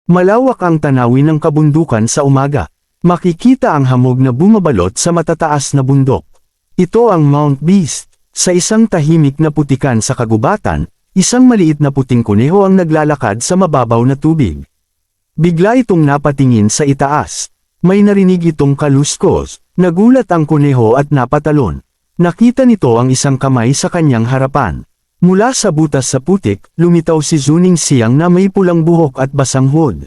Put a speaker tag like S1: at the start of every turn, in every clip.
S1: Malawak ang tanawin ng kabundukan sa umaga. Makikita ang hamog na bumabalot sa matataas na bundok. Ito ang Mount Beast. Sa isang tahimik na putikan sa kagubatan, isang maliit na puting kuneho ang naglalakad sa mababaw na tubig. Bigla itong napatingin sa itaas. May narinig itong kaluskos. Nagulat ang kuneho at napatalon. Nakita nito ang isang kamay sa kanyang harapan. Mula sa butas sa putik, lumitaw si Zuning Siyang na may pulang buhok at basang hood.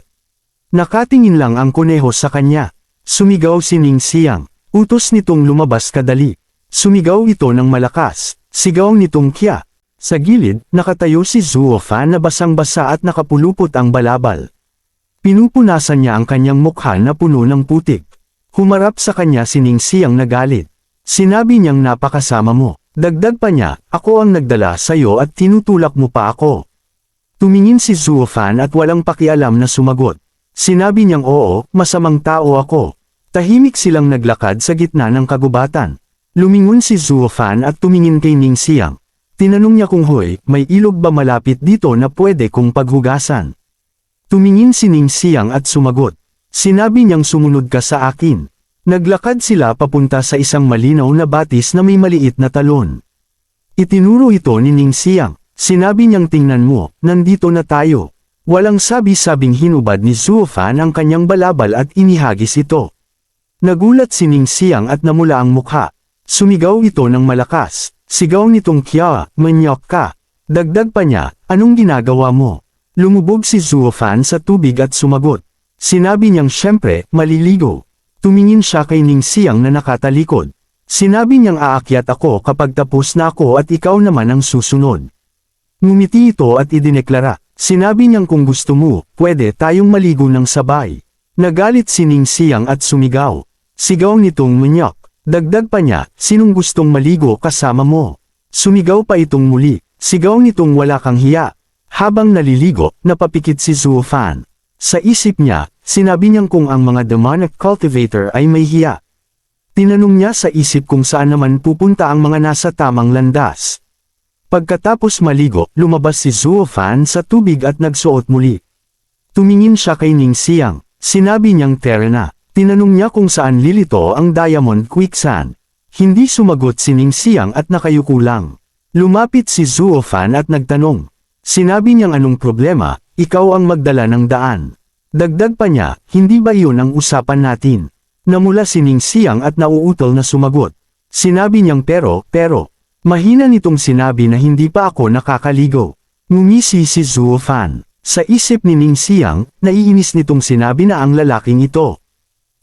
S1: Nakatingin lang ang kuneho sa kanya. Sumigaw si Ning Siyang. Utos nitong lumabas kadali. Sumigaw ito ng malakas. Sigaw nitong kya. Sa gilid, nakatayo si Zuo Fan na basang-basa at nakapulupot ang balabal. Pinupunasan niya ang kanyang mukha na puno ng putik. Humarap sa kanya si Ning Siyang na galit. Sinabi niyang napakasama mo. Dagdag pa niya, ako ang nagdala sa'yo at tinutulak mo pa ako. Tumingin si Zuo Fan at walang pakialam na sumagot. Sinabi niyang oo, masamang tao ako. Tahimik silang naglakad sa gitna ng kagubatan. Lumingon si Zuo Fan at tumingin kay Ning Siyang. Tinanong niya kung hoy, may ilog ba malapit dito na pwede kong paghugasan? Tumingin si Ning Siyang at sumagot. Sinabi niyang sumunod ka sa akin. Naglakad sila papunta sa isang malinaw na batis na may maliit na talon. Itinuro ito ni Ning Siyang. Sinabi niyang tingnan mo, nandito na tayo. Walang sabi-sabing hinubad ni Zuo Fan ang kanyang balabal at inihagis ito. Nagulat si Ning Siyang at namula ang mukha. Sumigaw ito ng malakas. Sigaw nitong kya, manyok ka. Dagdag pa niya, anong ginagawa mo? Lumubog si Zuo Fan sa tubig at sumagot. Sinabi niyang syempre, maliligo. Tumingin siya kay Ning Siyang na nakatalikod. Sinabi niyang aakyat ako kapag tapos na ako at ikaw naman ang susunod. Ngumiti ito at idineklara. Sinabi niyang kung gusto mo, pwede tayong maligo ng sabay. Nagalit si Ning Siyang at sumigaw. Sigaw nitong manyok. Dagdag pa niya, sinong gustong maligo kasama mo? Sumigaw pa itong muli. Sigaw nitong wala kang hiya. Habang naliligo, napapikit si Zuo Fan. Sa isip niya, sinabi niyang kung ang mga demonic cultivator ay may hiya. Tinanong niya sa isip kung saan naman pupunta ang mga nasa tamang landas. Pagkatapos maligo, lumabas si Zuo Fan sa tubig at nagsuot muli. Tumingin siya kay Ning Siyang. Sinabi niyang tara na. Tinanong niya kung saan lilito ang Diamond Quicksand. Hindi sumagot si Ning Siyang at nakayuko lang. Lumapit si Zuo Fan at nagtanong. Sinabi niyang anong problema, ikaw ang magdala ng daan. Dagdag pa niya, hindi ba iyon ang usapan natin? Namula si Ning Siyang at nauutol na sumagot. Sinabi niyang pero, mahina nitong sinabi na hindi pa ako nakakaligo. Ngumisi si Zuo Fan. Sa isip ni Ning Siyang, naiinis nitong sinabi na ang lalaking ito.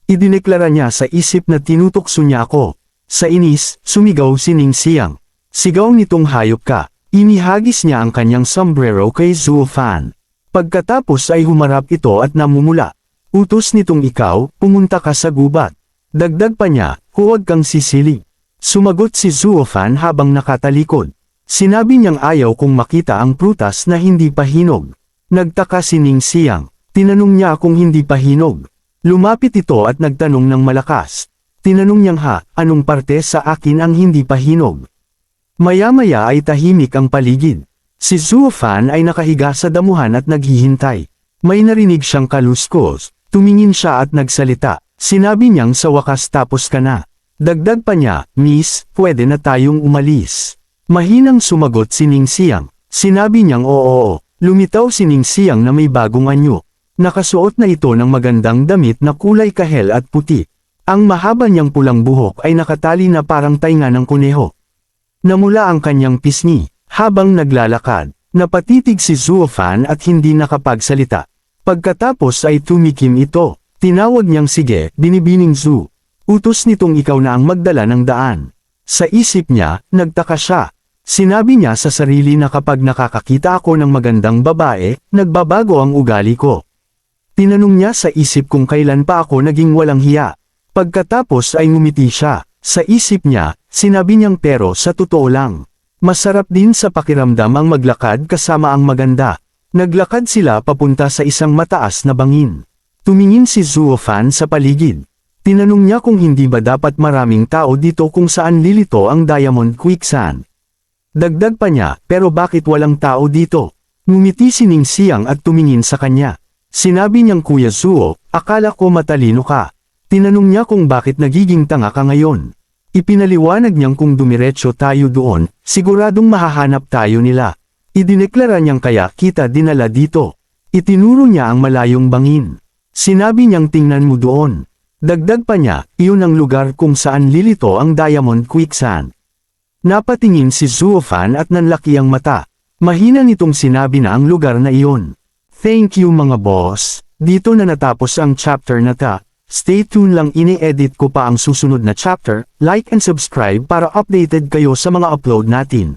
S1: Idineklara niya sa isip na tinutokso niya ako. Sa inis, sumigaw si Ning Siyang. Sigaw nitong hayop ka. Inihagis niya ang kanyang sombrero kay Zuo Fan. Pagkatapos ay humarap ito at namumula. Utos nitong ikaw, pumunta ka sa gubat. Dagdag pa niya, huwag kang sisilig. Sumagot si Zuo Fan habang nakatalikod. Sinabi niyang ayaw kong makita ang prutas na hindi pa hinog. Nagtaka si Ning Siyang. Tinanong niya kung hindi pa hinog. Lumapit ito at nagtanong ng malakas. Tinanong niyang anong parte sa akin ang hindi pa hinog? Maya-maya ay tahimik ang paligid. Si Zuo Fan ay nakahiga sa damuhan at naghihintay. May narinig siyang kaluskos. Tumingin siya at nagsalita. Sinabi niyang sa wakas tapos ka na. Dagdag pa niya, Miss, pwede na tayong umalis. Mahinang sumagot si Ning Siyang. Sinabi niyang oo. Lumitaw si Ning Siyang na may bagong anyo. Nakasuot na ito ng magandang damit na kulay kahel at puti. Ang mahaba niyang pulang buhok ay nakatali na parang tainga ng kuneho. Namula ang kanyang pisngi. Habang naglalakad, napatitig si Zuo Fan at hindi nakapagsalita. Pagkatapos ay tumikim ito. Tinawag niyang sige, binibining Zu. Utos nitong ikaw na ang magdala ng daan. Sa isip niya, nagtaka siya. Sinabi niya sa sarili na kapag nakakakita ako ng magandang babae, nagbabago ang ugali ko. Tinanong niya sa isip kung kailan pa ako naging walang hiya. Pagkatapos ay ngumiti siya. Sa isip niya, sinabi niyang pero sa totoo lang. Masarap din sa pakiramdam ang maglakad kasama ang maganda. Naglakad sila papunta sa isang mataas na bangin. Tumingin si Zuo Fan sa paligid. Tinanong niya kung hindi ba dapat maraming tao dito kung saan lilito ang Diamond Quicksand. Dagdag pa niya, pero bakit walang tao dito? Ngumiti si Ning Siyang at tumingin sa kanya. Sinabi niyang Kuya Zuo, akala ko matalino ka. Tinanong niya kung bakit nagiging tanga ka ngayon. Ipinaliwanag niyang kung dumiretso tayo doon, siguradong mahahanap tayo nila. Idineklara niyang kaya kita dinala dito. Itinuro niya ang malayong bangin. Sinabi niyang tingnan mo doon. Dagdag pa niya, iyon ang lugar kung saan lilito ang Diamond Quicksand. Napatingin si Zuofan at nanlaki ang mata. Mahina nitong sinabi na ang lugar na iyon. Thank you mga boss. Dito na natapos ang chapter na ta. Stay tuned lang, ini-edit ko pa ang susunod na chapter. Like and subscribe para updated kayo sa mga upload natin.